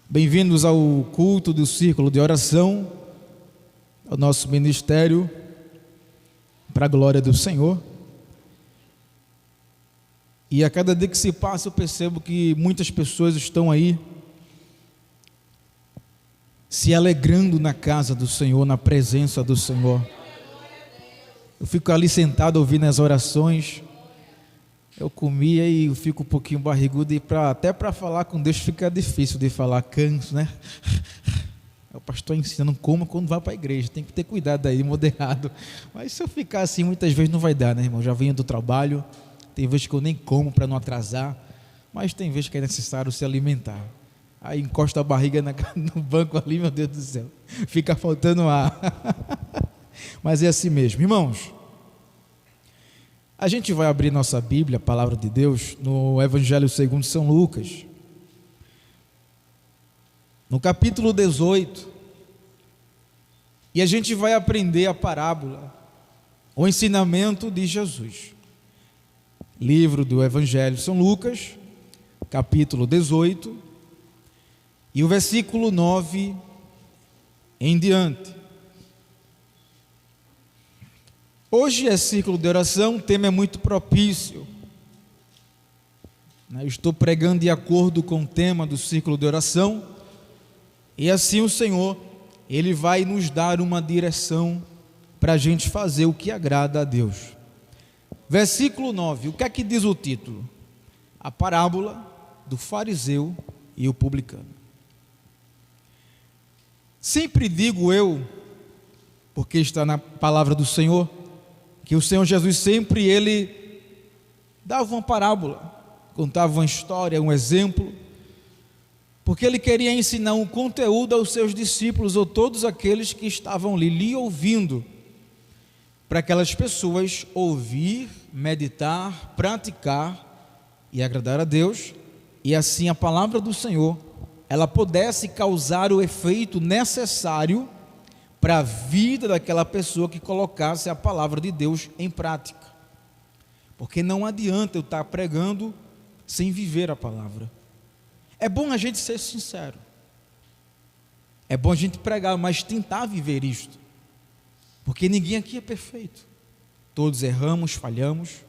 Bem-vindos ao culto do Círculo de Oração, ao nosso ministério, para a glória do Senhor. E a cada dia que se passa eu percebo que muitas pessoas estão aí se alegrando na casa do Senhor, na presença do Senhor. Eu fico ali sentado ouvindo as orações, eu comia e eu fico um pouquinho barrigudo e até para falar com Deus fica difícil de falar, canso, né? O pastor ensina, não coma quando vai para a igreja, tem que ter cuidado aí, moderado. Mas se eu ficar assim, muitas vezes não vai dar, né, irmão? Já venho do trabalho, tem vezes que eu nem como para não atrasar, mas tem vezes que é necessário se alimentar. Aí encosta a barriga no banco ali, meu Deus do céu, fica faltando ar. Mas é assim mesmo, irmãos. A gente vai abrir nossa Bíblia, a palavra de Deus, no Evangelho segundo São Lucas, no capítulo 18, e a gente vai aprender a parábola, o ensinamento de Jesus. Livro do Evangelho São Lucas, capítulo 18, e o versículo 9 em diante. Hoje é círculo de oração, o tema é muito propício. Eu estou pregando de acordo com o tema do círculo de oração, e assim o Senhor, Ele vai nos dar uma direção para a gente fazer o que agrada a Deus. Versículo 9, o que é que diz o título? A parábola do fariseu e o publicano. Sempre digo eu, porque está na palavra do Senhor, que o Senhor Jesus sempre Ele dava uma parábola, contava uma história, um exemplo, porque Ele queria ensinar um conteúdo aos seus discípulos ou todos aqueles que estavam ali lhe ouvindo, para aquelas pessoas ouvir, meditar, praticar e agradar a Deus, e assim a palavra do Senhor ela pudesse causar o efeito necessário para a vida daquela pessoa que colocasse a palavra de Deus em prática. Porque não adianta eu estar pregando sem viver a palavra. É bom a gente ser sincero, é bom a gente pregar, mas tentar viver isto, porque ninguém aqui é perfeito, todos erramos, falhamos,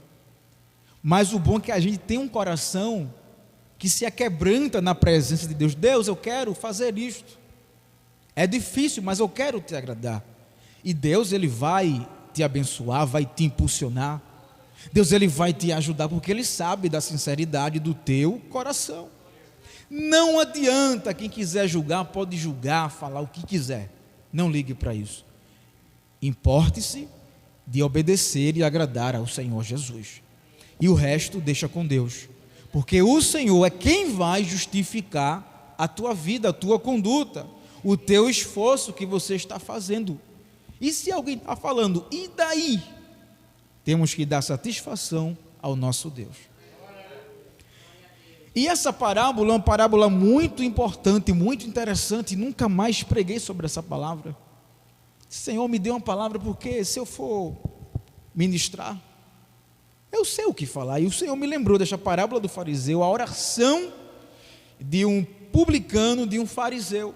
mas o bom é que a gente tem um coração que se aquebranta na presença de Deus. Deus, eu quero fazer isto, é difícil, mas eu quero te agradar. E Deus, Ele vai te abençoar, vai te impulsionar. Deus, Ele vai te ajudar, porque Ele sabe da sinceridade do teu coração. Não adianta, quem quiser julgar, pode julgar, falar o que quiser. Não ligue para isso. Importe-se de obedecer e agradar ao Senhor Jesus. E o resto deixa com Deus. Porque o Senhor é quem vai justificar a tua vida, a tua conduta, o teu esforço que você está fazendo. E se alguém está falando, e daí? Temos que dar satisfação ao nosso Deus. E essa parábola é uma parábola muito importante, muito interessante. Nunca mais preguei sobre essa palavra. Senhor, me dê uma palavra, porque se eu for ministrar, eu sei o que falar. E o Senhor me lembrou dessa parábola do fariseu, a oração de um publicano, de um fariseu.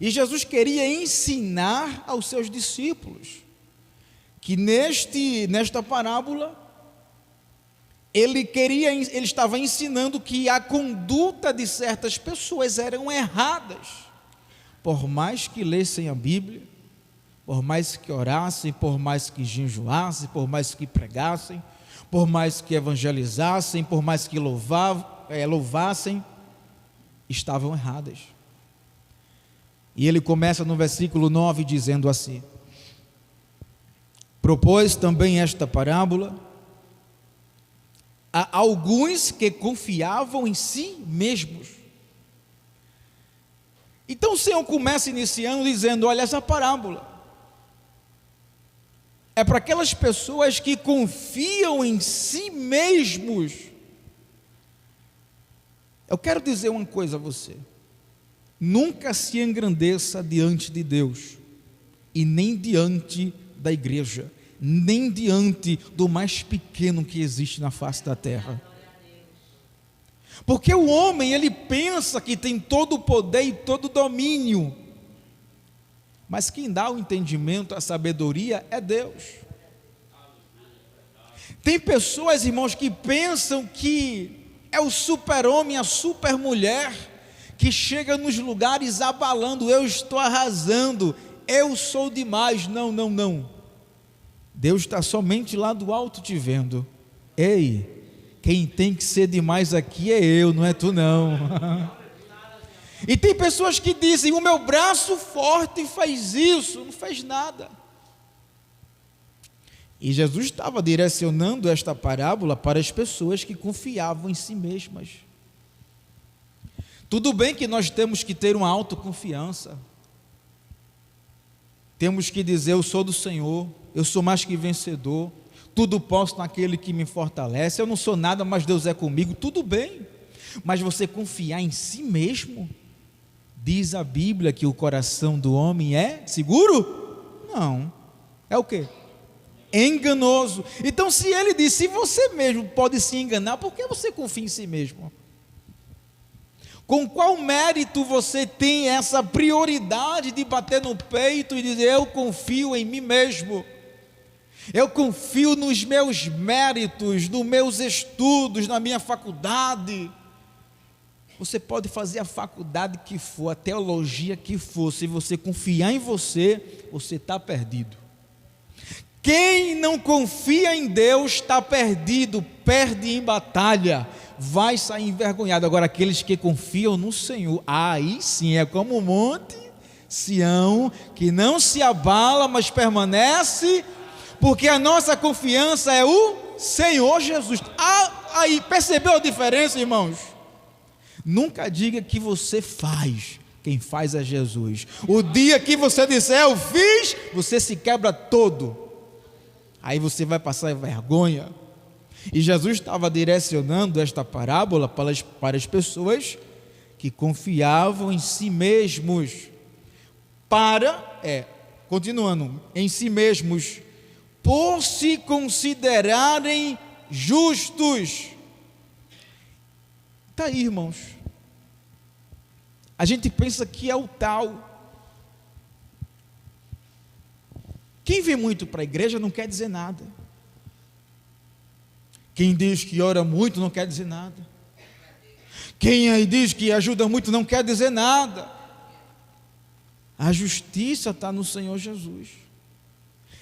E Jesus queria ensinar aos seus discípulos que nesta parábola ele estava ensinando que a conduta de certas pessoas eram erradas, por mais que lessem a Bíblia, por mais que orassem, por mais que jejuassem, por mais que pregassem, por mais que evangelizassem, por mais que louvassem, estavam erradas. E ele começa no versículo 9 dizendo assim: propôs também esta parábola a alguns que confiavam em si mesmos. Então o Senhor começa iniciando dizendo: olha, essa parábola é para aquelas pessoas que confiam em si mesmos. Eu quero dizer uma coisa a você: nunca se engrandeça diante de Deus, e nem diante da igreja, nem diante do mais pequeno que existe na face da terra. Porque o homem, ele pensa que tem todo o poder e todo o domínio, mas quem dá o entendimento, a sabedoria é Deus. Tem pessoas, irmãos, que pensam que é o super-homem, a super-mulher, que chega nos lugares abalando, eu estou arrasando, eu sou demais. Não, não, não. Deus está somente lá do alto te vendo. Ei, quem tem que ser demais aqui é eu, não é tu não. E tem pessoas que dizem, o meu braço forte faz isso, não fez nada. E Jesus estava direcionando esta parábola para as pessoas que confiavam em si mesmas. Tudo bem que nós temos que ter uma autoconfiança. Temos que dizer, eu sou do Senhor, eu sou mais que vencedor, tudo posso naquele que me fortalece, eu não sou nada, mas Deus é comigo, tudo bem. Mas você confiar em si mesmo? Diz a Bíblia que o coração do homem é seguro? Não. É o quê? Enganoso. Então, se ele diz, se você mesmo pode se enganar, por que você confia em si mesmo? Com qual mérito você tem essa prioridade de bater no peito e dizer, eu confio em mim mesmo, eu confio nos meus méritos, nos meus estudos, na minha faculdade? Você pode fazer a faculdade que for, a teologia que for, se você confiar em você, você está perdido. Quem não confia em Deus está perdido, perde em batalha, vai sair envergonhado. Agora, aqueles que confiam no Senhor, aí sim é como o monte Sião, que não se abala, mas permanece, porque a nossa confiança é o Senhor Jesus. Aí, percebeu a diferença, irmãos? Nunca diga que você faz, quem faz é Jesus. O dia que você disser eu fiz, você se quebra todo, aí você vai passar vergonha. E Jesus estava direcionando esta parábola para as pessoas que confiavam em si mesmos, continuando, em si mesmos, por se considerarem justos. Está aí, irmãos. A gente pensa que é o tal. Quem vem muito para a igreja não quer dizer nada. Quem diz que ora muito não quer dizer nada. Quem aí diz que ajuda muito não quer dizer nada. A justiça está no Senhor Jesus.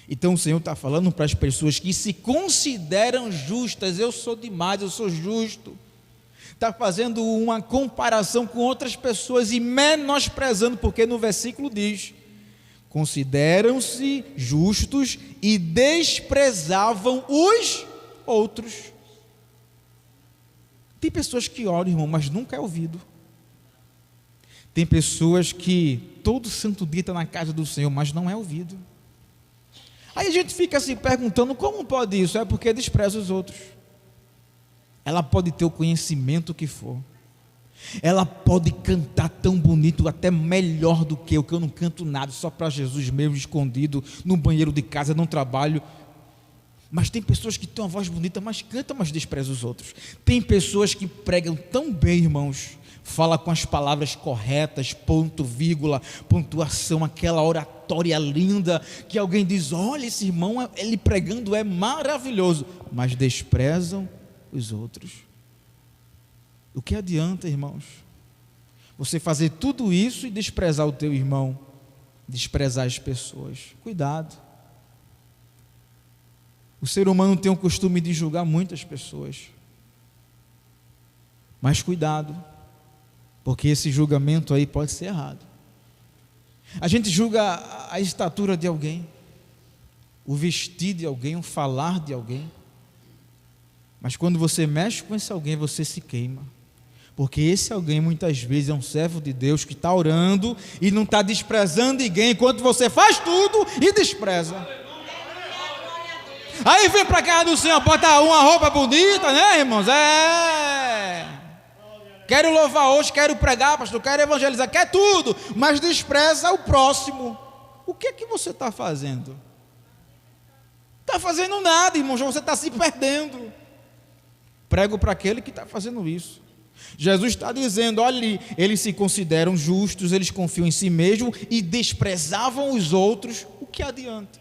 Então o Senhor está falando para as pessoas que se consideram justas. Eu sou demais, eu sou justo. Está fazendo uma comparação com outras pessoas e menosprezando, porque no versículo diz, consideram-se justos e desprezavam os outros. Tem pessoas que oram, irmão, mas nunca é ouvido. Tem pessoas que todo santo dia está na casa do Senhor, mas não é ouvido. Aí a gente fica se perguntando, como pode isso? É porque despreza os outros. Ela pode ter o conhecimento que for, ela pode cantar tão bonito, até melhor do que eu não canto nada, só para Jesus mesmo, escondido no banheiro de casa, não trabalho. Mas tem pessoas que têm uma voz bonita, mas cantam, mas desprezam os outros. Tem pessoas que pregam tão bem, irmãos, fala com as palavras corretas, ponto, vírgula, pontuação, aquela oratória linda, que alguém diz, olha, esse irmão, ele pregando é maravilhoso, mas desprezam os outros. O que adianta, irmãos, você fazer tudo isso e desprezar o teu irmão, desprezar as pessoas? Cuidado. O ser humano tem o costume de julgar muitas pessoas, mas cuidado, porque esse julgamento aí pode ser errado. A gente julga a estatura de alguém, o vestir de alguém, o falar de alguém, mas quando você mexe com esse alguém, você se queima, porque esse alguém muitas vezes é um servo de Deus que está orando e não está desprezando ninguém, enquanto você faz tudo e despreza. Aí vem para casa do Senhor, bota uma roupa bonita, né, irmãos? Quero louvar hoje, quero pregar, pastor, quero evangelizar, quer tudo, mas despreza o próximo. O que é que você está fazendo? Está fazendo nada, irmãos, você está se perdendo. Prego para aquele que está fazendo isso. Jesus está dizendo, olha, eles se consideram justos, eles confiam em si mesmos e desprezavam os outros, o que adianta?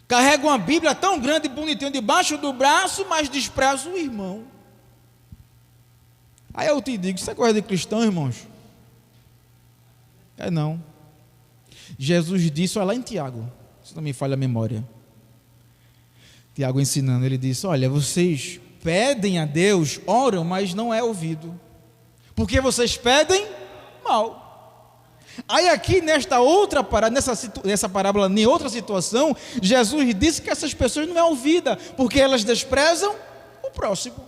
Carregam uma Bíblia tão grande e bonitinha debaixo do braço, mas desprezam o irmão. Aí eu te digo, isso é coisa de cristão, irmãos? É não. Jesus disse, olha lá em Tiago, se não me falha a memória, Tiago ensinando, ele disse, olha, vocês pedem a Deus, oram, mas não é ouvido, porque vocês pedem mal. Aí aqui nesta outra parábola, nessa parábola, em outra situação, Jesus disse que essas pessoas não é ouvida, porque elas desprezam o próximo.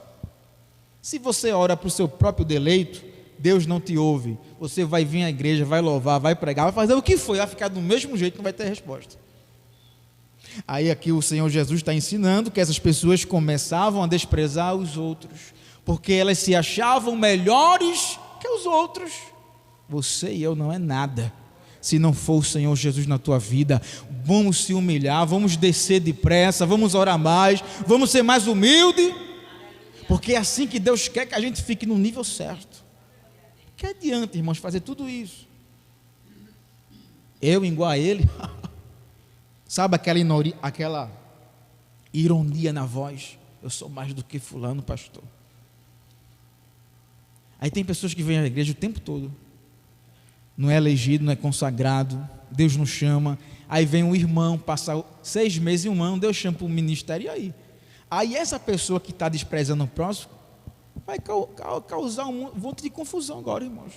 Se você ora para o seu próprio deleito, Deus não te ouve. Você vai vir à igreja, vai louvar, vai pregar, vai fazer o que foi, vai ficar do mesmo jeito, não vai ter resposta. Aí aqui o Senhor Jesus está ensinando que essas pessoas começavam a desprezar os outros, porque elas se achavam melhores que os outros. Você e eu não é nada, se não for o Senhor Jesus na tua vida. Vamos se humilhar, vamos descer depressa, vamos orar mais, vamos ser mais humilde, porque é assim que Deus quer que a gente fique no nível certo. Que adianta, irmãos, fazer tudo isso? Eu igual a ele? Sabe aquela ironia na voz? Eu sou mais do que fulano, pastor. Aí tem pessoas que vêm à igreja o tempo todo, não é elegido, não é consagrado, Deus nos chama, aí vem um irmão, passa 6 meses e um ano, Deus chama para o ministério, e aí? Aí essa pessoa que está desprezando o próximo, vai causar um monte de confusão agora, irmãos,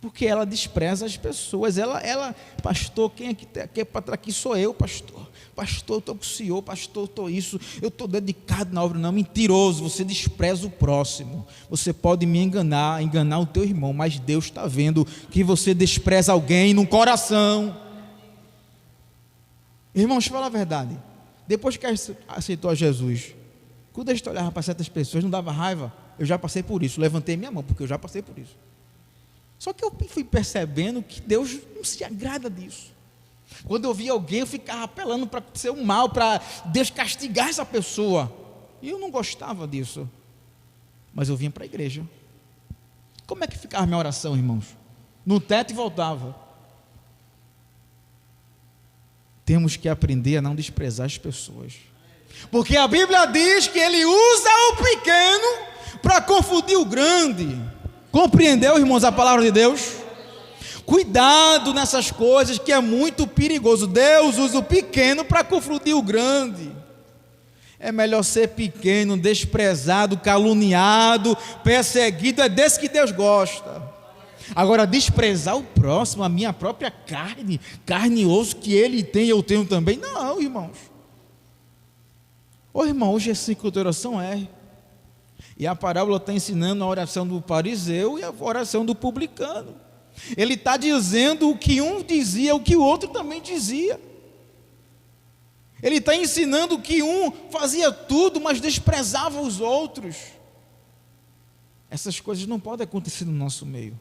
porque ela despreza as pessoas. Ela pastor, quem é que é para trás? Aqui sou eu, pastor, eu estou com o senhor, pastor, eu estou isso, eu estou dedicado na obra. Não, mentiroso, você despreza o próximo. Você pode me enganar o teu irmão, mas Deus está vendo que você despreza alguém no coração. Irmãos, fala a verdade, depois que aceitou a Jesus, quando a gente olhava para certas pessoas, não dava raiva? Eu já passei por isso, levantei minha mão, porque eu já passei por isso. Só que eu fui percebendo que Deus não se agrada disso. Quando eu via alguém, eu ficava apelando para ser um mal, para Deus castigar essa pessoa, e eu não gostava disso, mas eu vinha para a igreja. Como é que ficava a minha oração, irmãos? No teto e voltava. Temos que aprender a não desprezar as pessoas, porque a Bíblia diz que Ele usa o pequeno para confundir o grande. Compreendeu, irmãos, a palavra de Deus? Cuidado nessas coisas, que é muito perigoso. Deus usa o pequeno para confundir o grande. É melhor ser pequeno, desprezado, caluniado, perseguido. É desse que Deus gosta. Agora, desprezar o próximo, a minha própria carne e osso, que ele tem, eu tenho também. Não, irmãos. Ô irmão, hoje é ciclo de oração, e a parábola está ensinando a oração do fariseu e a oração do publicano. Ele está dizendo o que um dizia, o que o outro também dizia. Ele está ensinando que um fazia tudo, mas desprezava os outros. Essas coisas não podem acontecer no nosso meio.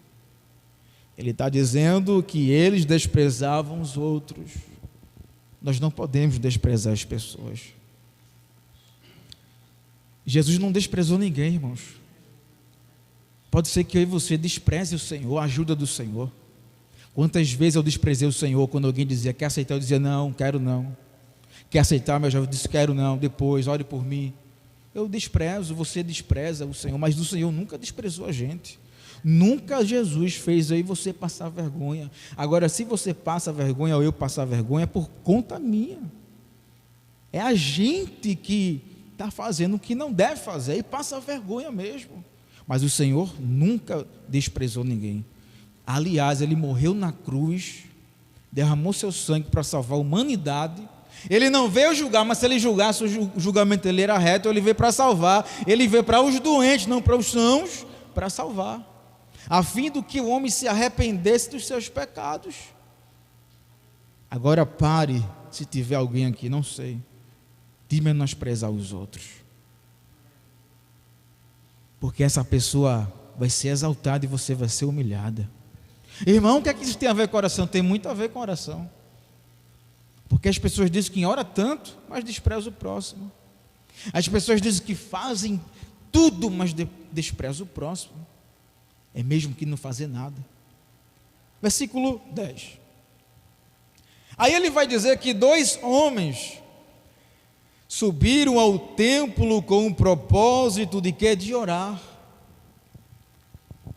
Ele está dizendo que eles desprezavam os outros. Nós não podemos desprezar as pessoas. Jesus não desprezou ninguém, irmãos. Pode ser que eu e você despreze o Senhor, a ajuda do Senhor. Quantas vezes eu desprezei o Senhor quando alguém dizia, quer aceitar? Eu dizia, não, quero não. Quer aceitar? Mas eu disse, quero não, depois, ore por mim. Eu desprezo, você despreza o Senhor, mas o Senhor nunca desprezou a gente. Nunca Jesus fez aí você passar vergonha. Agora, se você passa vergonha ou eu passar vergonha, é por conta minha. É a gente que está fazendo o que não deve fazer e passa vergonha mesmo. Mas o Senhor nunca desprezou ninguém. Aliás, Ele morreu na cruz, derramou seu sangue para salvar a humanidade. Ele não veio julgar, mas se Ele julgasse, o julgamento dele era reto. Ele veio para salvar. Ele veio para os doentes, não para os sãos, para salvar, a fim do que o homem se arrependesse dos seus pecados. Agora pare, se tiver alguém aqui, não sei, de menosprezar os outros, porque essa pessoa vai ser exaltada e você vai ser humilhada. Irmão, o que é que isso tem a ver com oração? Tem muito a ver com oração, porque as pessoas dizem que ora tanto, mas desprezam o próximo. As pessoas dizem que fazem tudo, mas despreza o próximo. É mesmo que não fazer nada. Versículo 10. Aí ele vai dizer que 2 homens subiram ao templo com o propósito de quê? De orar.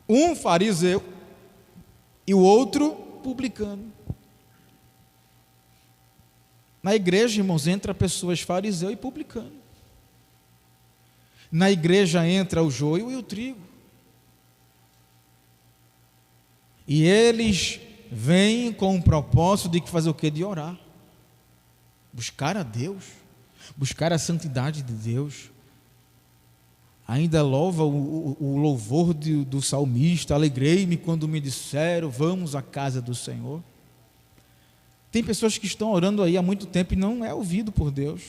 Um fariseu e o outro publicano. Na igreja, irmãos, entra pessoas fariseu e publicano. Na igreja entra o joio e o trigo. E eles vêm com o propósito de fazer o quê? De orar. Buscar a Deus. Buscar a santidade de Deus. Ainda louva o louvor do salmista: alegrei-me quando me disseram, vamos à casa do Senhor. Tem pessoas que estão orando aí há muito tempo e não é ouvido por Deus.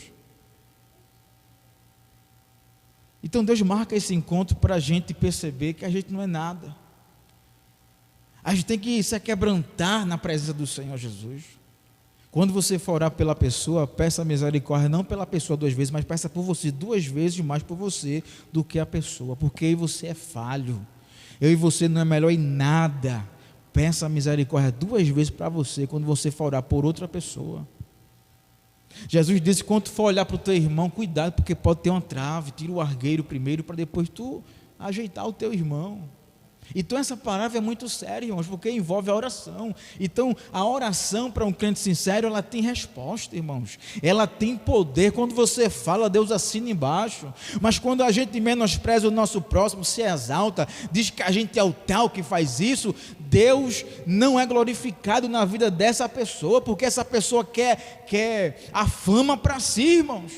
Então Deus marca esse encontro para a gente perceber que a gente não é nada. A gente tem que se aquebrantar na presença do Senhor Jesus. Quando você for orar pela pessoa, peça misericórdia não pela pessoa 2 vezes, mas peça por você 2 vezes mais por você do que a pessoa, porque aí você é falho. Eu e você não é melhor em nada. Peça misericórdia 2 vezes para você quando você for orar por outra pessoa. Jesus disse: quando tu for olhar para o teu irmão, cuidado, porque pode ter uma trave. Tira o argueiro primeiro para depois tu ajeitar o teu irmão. Então essa palavra é muito séria, irmãos, porque envolve a oração. Então a oração para um crente sincero, ela tem resposta, irmãos. Ela tem poder. Quando você fala, Deus assina embaixo. Mas quando a gente menospreza o nosso próximo, se exalta, diz que a gente é o tal que faz isso, Deus não é glorificado na vida dessa pessoa, porque essa pessoa quer a fama para si, irmãos.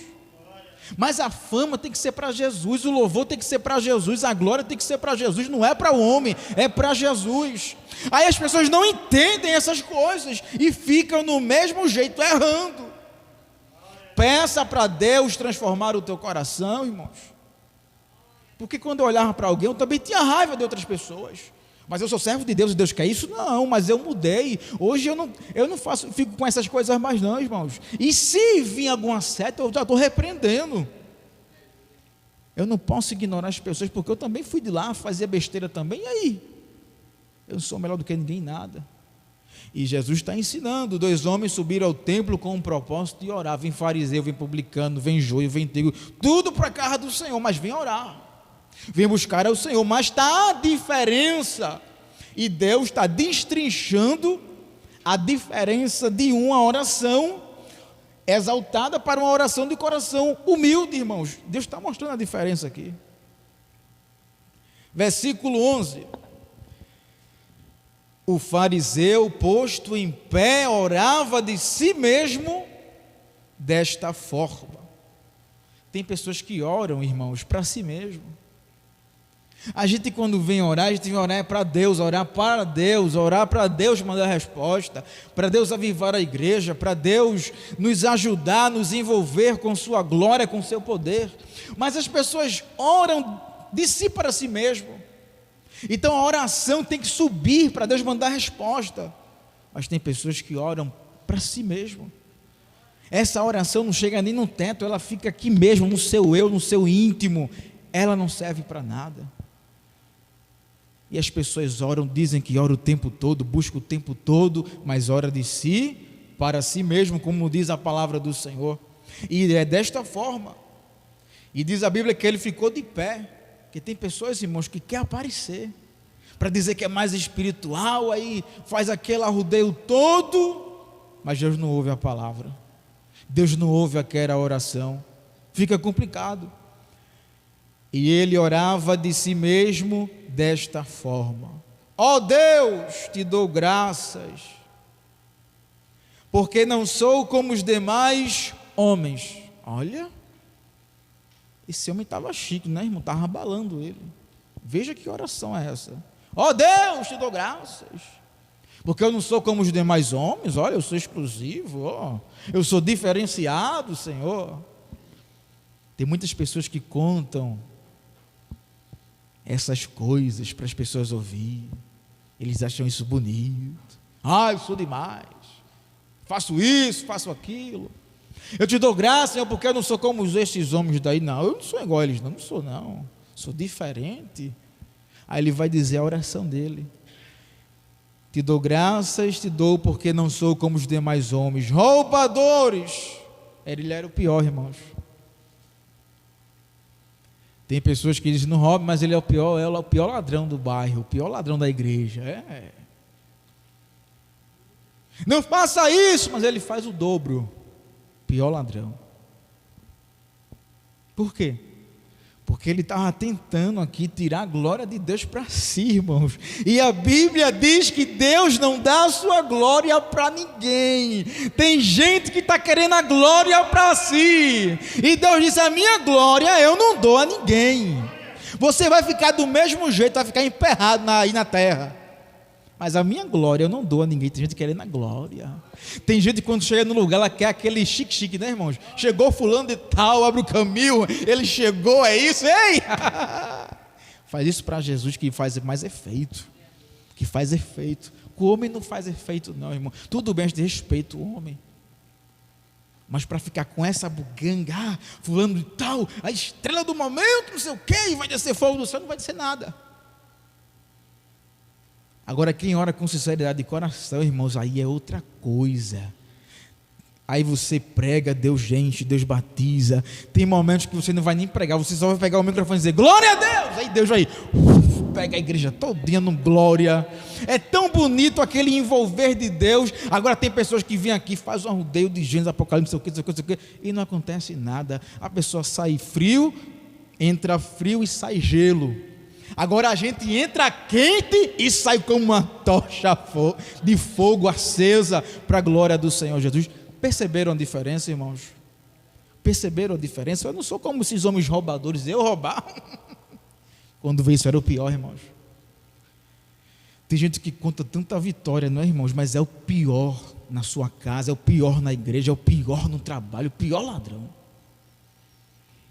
Mas a fama tem que ser para Jesus, o louvor tem que ser para Jesus, a glória tem que ser para Jesus, não é para o homem, é para Jesus. Aí as pessoas não entendem essas coisas e ficam no mesmo jeito, errando. Peça para Deus transformar o teu coração, irmãos. Porque quando eu olhava para alguém, eu também tinha raiva de outras pessoas. Mas eu sou servo de Deus e Deus quer isso? Não, mas eu mudei. Hoje eu não fico com essas coisas mais não, irmãos. E se vir alguma seta, eu já estou repreendendo. Eu não posso ignorar as pessoas, porque eu também fui de lá, fazia besteira também. E aí? Eu não sou melhor do que ninguém em nada. E Jesus está ensinando. 2 homens subiram ao templo com um propósito de orar. Vem fariseu, vem publicano, vem joio, vem trigo, tudo para a casa do Senhor, mas vem orar. Vem buscar ao Senhor, mas está a diferença, e Deus está destrinchando a diferença de uma oração exaltada para uma oração de coração humilde, irmãos. Deus está mostrando a diferença aqui. Versículo 11: o fariseu, posto em pé, orava de si mesmo desta forma. Tem pessoas que oram, irmãos, para si mesmo. A gente, quando vem orar, a gente vem orar para Deus, orar para Deus mandar a resposta, para Deus avivar a igreja, para Deus nos ajudar, nos envolver com sua glória, com seu poder. Mas as pessoas oram de si para si mesmo. Então a oração tem que subir para Deus mandar a resposta. Mas tem pessoas que oram para si mesmo. Essa oração não chega nem no teto, ela fica aqui mesmo, no seu eu, no seu íntimo. Ela não serve para nada. E as pessoas oram, dizem que oram o tempo todo, buscam o tempo todo, mas ora de si, para si mesmo, como diz a palavra do Senhor. E é desta forma. E diz a Bíblia que ele ficou de pé. Porque tem pessoas, irmãos, que quer aparecer, para dizer que é mais espiritual, aí faz aquele arrudeio todo, mas Deus não ouve a palavra. Deus não ouve aquela oração. Fica complicado. E ele orava de si mesmo desta forma: ó Deus, te dou graças, porque não sou como os demais homens. Olha, esse homem estava chique, né, irmão? Estava abalando ele. Veja que oração é essa. Ó Deus, te dou graças, porque eu não sou como os demais homens. Olha, eu sou exclusivo, ó. Eu sou diferenciado, Senhor. Tem muitas pessoas que contam essas coisas para as pessoas ouvirem. Eles acham isso bonito. Eu sou demais, faço isso, faço aquilo. Eu te dou graça, Senhor, porque eu não sou como estes homens daí. Não, eu não sou igual a eles, não sou não. Sou diferente. Aí ele vai dizer a oração dele: te dou graças, te dou porque não sou como os demais homens, roubadores. Ele era o pior, irmãos. Tem pessoas que dizem não rouba, mas ele é o pior ladrão do bairro, o pior ladrão da igreja. Não faça isso, mas ele faz o dobro. Pior ladrão. Por quê? Porque ele estava tentando aqui tirar a glória de Deus para si, irmãos. E a Bíblia diz que Deus não dá a sua glória para ninguém. Tem gente que está querendo a glória para si. E Deus disse: a minha glória eu não dou a ninguém. Você vai ficar do mesmo jeito, vai ficar emperrado aí na terra. Mas a minha glória eu não dou a ninguém. Tem gente querendo a glória. Tem gente que quando chega no lugar, ela quer aquele chique, né, irmãos? Chegou fulano de tal, abre o caminho, ele chegou, é isso, ei! Faz isso para Jesus que faz mais efeito. Que faz efeito. O homem não faz efeito não, irmão. Tudo bem, a gente respeita o homem. Mas para ficar com essa buganga, fulano de tal, a estrela do momento, não sei o quê, e vai descer fogo do céu, não vai descer nada. Agora, quem ora com sinceridade de coração, irmãos, aí é outra coisa. Aí você prega, Deus enche, Deus batiza. Tem momentos que você não vai nem pregar, você só vai pegar o microfone e dizer glória a Deus. Aí Deus vai, pega a igreja todinha no glória. É tão bonito aquele envolver de Deus. Agora tem pessoas que vêm aqui, faz um rodeio de Gênesis, Apocalipse, não sei o que, e não acontece nada. A pessoa sai frio, entra frio e sai gelo. Agora a gente entra quente e sai como uma tocha de fogo acesa para a glória do Senhor Jesus. Perceberam a diferença, irmãos? Perceberam a diferença? Eu não sou como esses homens roubadores. Eu roubar? Quando veio isso era o pior, irmãos. Tem gente que conta tanta vitória, não é, irmãos? Mas é o pior na sua casa, é o pior na igreja, é o pior no trabalho, o pior ladrão.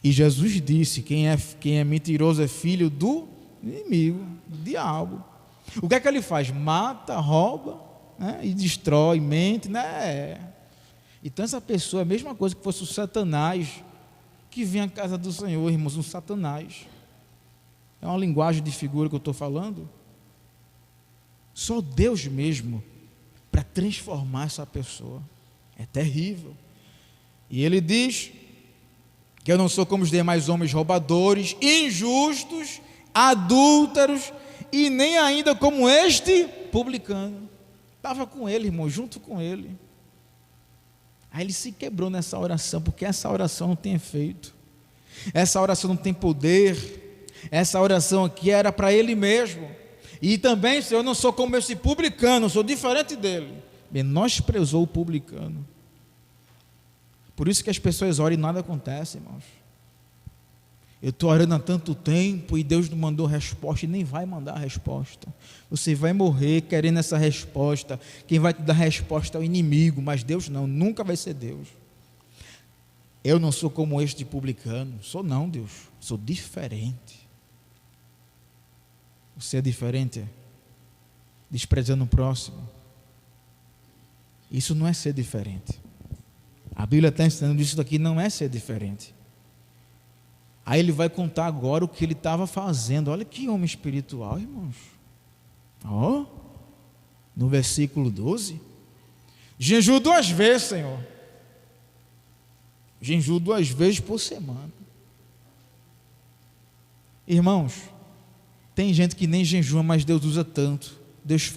E Jesus disse: quem é mentiroso é filho do inimigo, do diabo. O que é que ele faz? Mata, rouba, né? E destrói, mente, né? Então essa pessoa é a mesma coisa que fosse o Satanás que vinha à casa do Senhor, irmãos, um Satanás. É uma linguagem de figura que eu estou falando. Só Deus mesmo para transformar essa pessoa. É terrível. E ele diz que eu não sou como os demais homens roubadores, injustos, adúlteros, e nem ainda como este publicano. Estava com ele, irmão, junto com ele. Aí ele se quebrou nessa oração, porque essa oração não tem efeito, essa oração não tem poder, essa oração aqui era para ele mesmo. E também, Senhor, eu não sou como esse publicano, eu sou diferente dele. Menosprezou o publicano. Por isso que as pessoas oram e nada acontece, irmãos. Eu estou orando há tanto tempo e Deus não mandou resposta e nem vai mandar a resposta. Você vai morrer querendo essa resposta. Quem vai te dar a resposta é o inimigo, mas Deus não, nunca vai ser Deus. Eu não sou como este publicano. Sou não, Deus, sou diferente. Você é diferente? Desprezando o próximo. Isso não é ser diferente. A Bíblia está ensinando isso daqui, não é ser diferente. Aí ele vai contar agora o que ele estava fazendo. Olha que homem espiritual, irmãos. No versículo 12. Jejuo 2 vezes, Senhor. Jejuo 2 vezes por semana. Irmãos, tem gente que nem jejua, mas Deus usa tanto. Deus